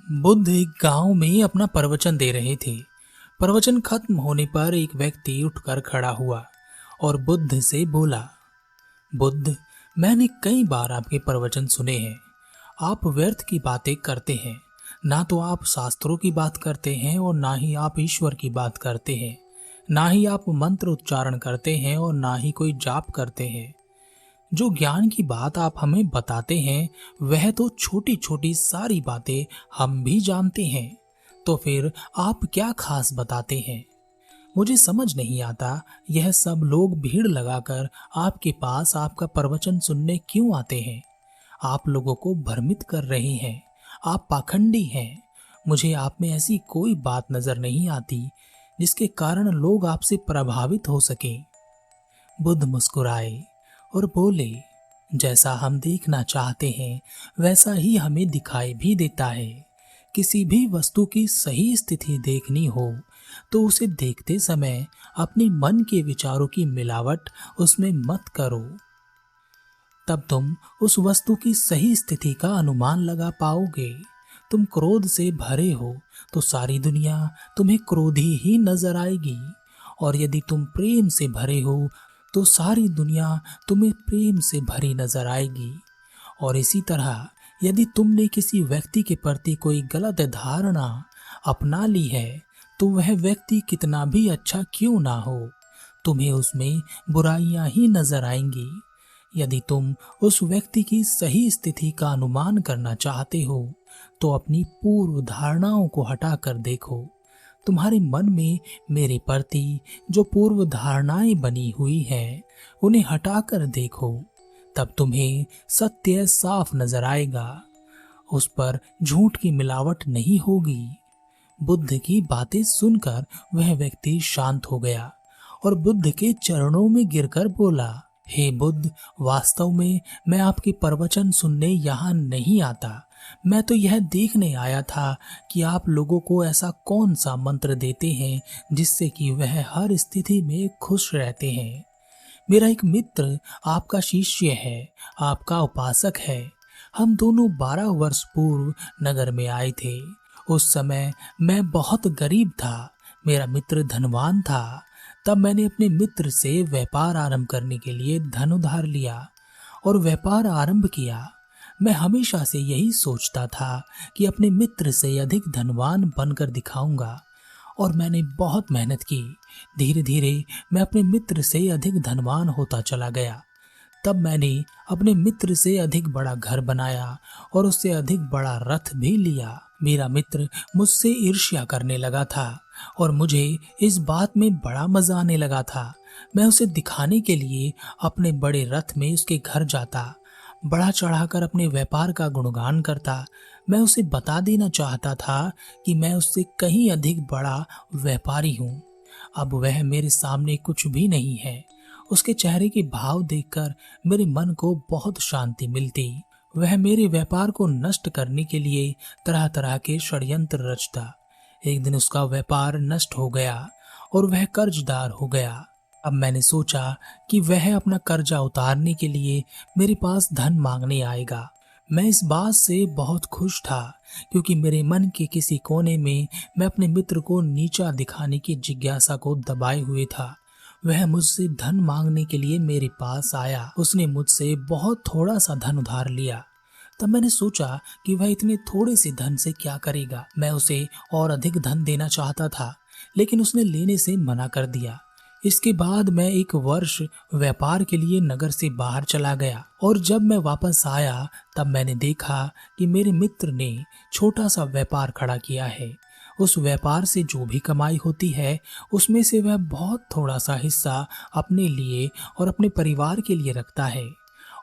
बुद्ध एक गांव में अपना प्रवचन दे रहे थे। प्रवचन खत्म होने पर एक व्यक्ति उठकर खड़ा हुआ और बुद्ध से बोला, बुद्ध, मैंने कई बार आपके प्रवचन सुने हैं। आप व्यर्थ की बातें करते हैं। ना तो आप शास्त्रों की बात करते हैं और ना ही आप ईश्वर की बात करते हैं। ना ही आप मंत्र उच्चारण करते हैं और ना ही कोई जाप करते हैं। जो ज्ञान की बात आप हमें बताते हैं वह तो छोटी छोटी सारी बातें हम भी जानते हैं। तो फिर आप क्या खास बताते हैं? मुझे समझ नहीं आता, यह सब लोग भीड़ लगाकर आपके पास आपका प्रवचन सुनने क्यों आते हैं? आप लोगों को भ्रमित कर रहे हैं। आप पाखंडी हैं। मुझे आप में ऐसी कोई बात नजर नहीं आती जिसके कारण लोग आपसे प्रभावित हो सके। बुद्ध मुस्कुराए और बोले, जैसा हम देखना चाहते हैं वैसा ही हमें दिखाई भी देता है। किसी भी वस्तु की सही स्थिति देखनी हो तो उसे देखते समय अपने मन के विचारों की मिलावट उसमें मत करो। तब तुम उस वस्तु की सही स्थिति का अनुमान लगा पाओगे। तुम क्रोध से भरे हो तो सारी दुनिया तुम्हें क्रोधी ही नजर आएगी, और यदि तुम प्रेम से भरे हो तो सारी दुनिया तुम्हें प्रेम से भरी नजर आएगी। और इसी तरह यदि तुमने किसी व्यक्ति के प्रति कोई गलत धारणा अपना ली है तो वह व्यक्ति कितना भी अच्छा क्यों ना हो, तुम्हें उसमें बुराइयां ही नजर आएंगी। यदि तुम उस व्यक्ति की सही स्थिति का अनुमान करना चाहते हो तो अपनी पूर्व धारणाओं को हटाकर देखो। तुम्हारे मन में मेरे प्रति जो पूर्व धारणाएं बनी हुई हैं उन्हें हटाकर देखो। तब तुम्हें सत्य साफ नजर आएगा। उस पर झूठ की मिलावट नहीं होगी। बुद्ध की बातें सुनकर वह व्यक्ति शांत हो गया और बुद्ध के चरणों में गिरकर बोला, हे बुद्ध, वास्तव में मैं आपके प्रवचन सुनने यहाँ नहीं आता। मैं तो यह देखने आया था कि आप लोगों को ऐसा कौन सा मंत्र देते हैं जिससे कि वह हर स्थिति में खुश रहते हैं। मेरा एक मित्र आपका शिष्य है, आपका उपासक है। हम दोनों 12 वर्ष पूर्व नगर में आए थे। उस समय मैं बहुत गरीब था, मेरा मित्र धनवान था। तब मैंने अपने मित्र से व्यापार आरंभ करने के लिए धन उधार लिया और व्यापार आरंभ किया। मैं हमेशा से यही सोचता था कि अपने मित्र से अधिक धनवान बनकर दिखाऊंगा, और मैंने बहुत मेहनत की। धीरे धीरे मैं अपने मित्र से अधिक धनवान होता चला गया। तब मैंने अपने मित्र से अधिक बड़ा घर बनाया और उससे अधिक बड़ा रथ भी लिया। मेरा मित्र मुझसे ईर्ष्या करने लगा था और मुझे इस बात में बड़ा मजा आने लगा था। मैं उसे दिखाने के लिए अपने बड़े रथ में उसके घर जाता, बढ़ा चढ़ाकर अपने व्यापार का गुणगान करता। मैं उसे बता देना चाहता था कि मैं उससे कहीं अधिक बड़ा व्यापारी हूँ। अब वह मेरे सामने कुछ भी नहीं है। उसके चेहरे के भाव देखकर मेरे मन को बहुत शांति मिलती। वह मेरे व्यापार को नष्ट करने के लिए तरह तरह के षड्यंत्र रचता। एक दिन उसका व्यापार नष्ट हो गया और वह कर्जदार हो गया। अब मैंने सोचा कि वह अपना कर्जा उतारने के लिए मेरे पास धन मांगने आएगा। मैं इस बात से बहुत खुश था क्योंकि मेरे मन के किसी कोने में मैं अपने मित्र को नीचा दिखाने की जिज्ञासा को दबाए हुए था। वह मुझसे धन मांगने के लिए मेरे पास आया। उसने मुझसे बहुत थोड़ा सा धन उधार लिया। तब मैंने सोचा कि वह इतने थोड़े से धन से क्या करेगा। मैं उसे और अधिक धन देना चाहता था, लेकिन उसने लेने से मना कर दिया। इसके बाद मैं 1 वर्ष व्यापार के लिए नगर से बाहर चला गया, और जब मैं वापस आया तब मैंने देखा कि मेरे मित्र ने छोटा सा व्यापार खड़ा किया है। उस व्यापार से जो भी कमाई होती है उसमें से वह बहुत थोड़ा सा हिस्सा अपने लिए और अपने परिवार के लिए रखता है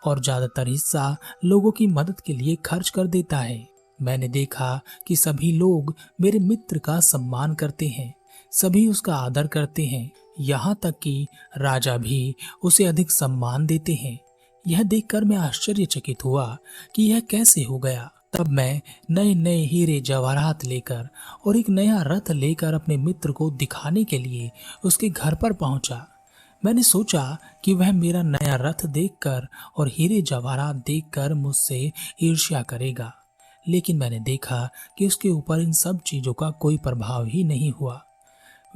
और ज्यादातर हिस्सा लोगों की मदद के लिए खर्च कर देता है। मैंने देखा कि सभी लोग मेरे मित्र का सम्मान करते हैं, सभी उसका आदर करते हैं, यहाँ तक कि राजा भी उसे अधिक सम्मान देते हैं। यह देखकर मैं आश्चर्यचकित हुआ कि यह कैसे हो गया। तब मैं नए नए हीरे जवाहरात लेकर और एक नया रथ लेकर अपने मित्र को दिखाने के लिए उसके घर पर पहुंचा। मैंने सोचा कि वह मेरा नया रथ देखकर और हीरे जवाहरात देखकर मुझसे ईर्ष्या करेगा, लेकिन मैंने देखा कि उसके ऊपर इन सब चीजों का कोई प्रभाव ही नहीं हुआ।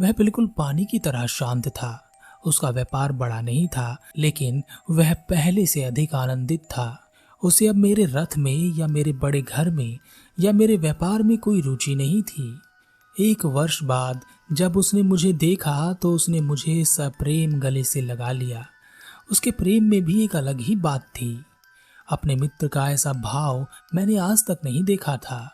वह बिल्कुल पानी की तरह शांत था। उसका व्यापार बड़ा नहीं था, लेकिन वह पहले से अधिक आनंदित था। उसे अब मेरे रथ में या मेरे बड़े घर में या मेरे व्यापार में कोई रुचि नहीं थी। 1 वर्ष बाद जब उसने मुझे देखा तो उसने मुझे सप्रेम गले से लगा लिया। उसके प्रेम में भी एक अलग ही बात थी। अपने मित्र का ऐसा भाव मैंने आज तक नहीं देखा था।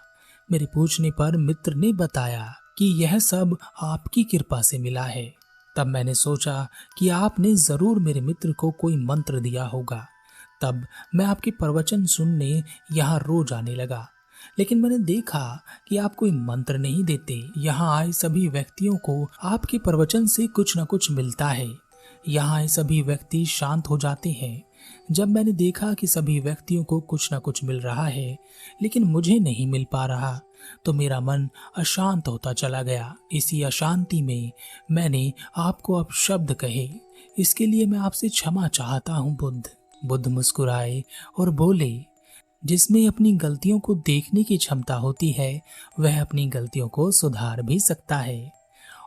मेरे पूछने पर मित्र ने बताया कि यह सब आपकी कृपा से मिला है। तब मैंने सोचा कि आपने जरूर मेरे मित्र को कोई मंत्र दिया होगा। तब मैं आपके प्रवचन सुनने यहाँ रोज आने लगा। लेकिन मैंने देखा कि आप कोई मंत्र नहीं देते। यहाँ आए सभी व्यक्तियों को आपके प्रवचन से कुछ न कुछ मिलता है। यहाँ आए सभी व्यक्ति शांत हो जाते हैं। जब मैंने देखा कि सभी व्यक्तियों को कुछ न कुछ मिल रहा है, लेकिन मुझे नहीं मिल पा रहा, तो मेरा मन अशांत होता चला गया। इसी अशांति में मैंने आपको अब शब्द कहे। इसके लिए मैं आपसे क्षमा चाहता हूँ बुद्ध। बुद्ध मुस्कुराए और बोले, जिसमें अपनी गलतियों को देखने की क्षमता होती है, वह अपनी गलतियों को सुधार भी सकता है।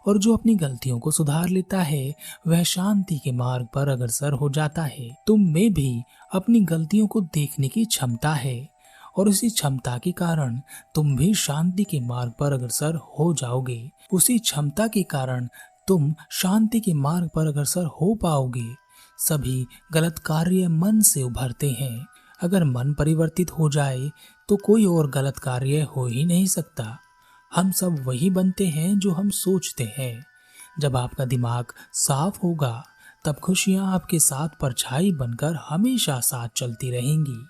और जो अपनी गलतियों को सुधार लेता है, वह शांति के मार्ग पर अग्रसर हो जाता है। तुम में भी अपनी गलतियों को देखने की क्षमता है, और उसी क्षमता के कारण तुम भी शांति के मार्ग पर अग्रसर हो जाओगे। उसी क्षमता के कारण तुम शांति के मार्ग पर अग्रसर हो पाओगे। सभी गलत कार्य मन से उभरते हैं। अगर मन परिवर्तित हो जाए तो कोई और गलत कार्य हो ही नहीं सकता। हम सब वही बनते हैं जो हम सोचते हैं। जब आपका दिमाग साफ होगा, तब खुशियां आपके साथ परछाई बनकर हमेशा साथ चलती रहेंगी।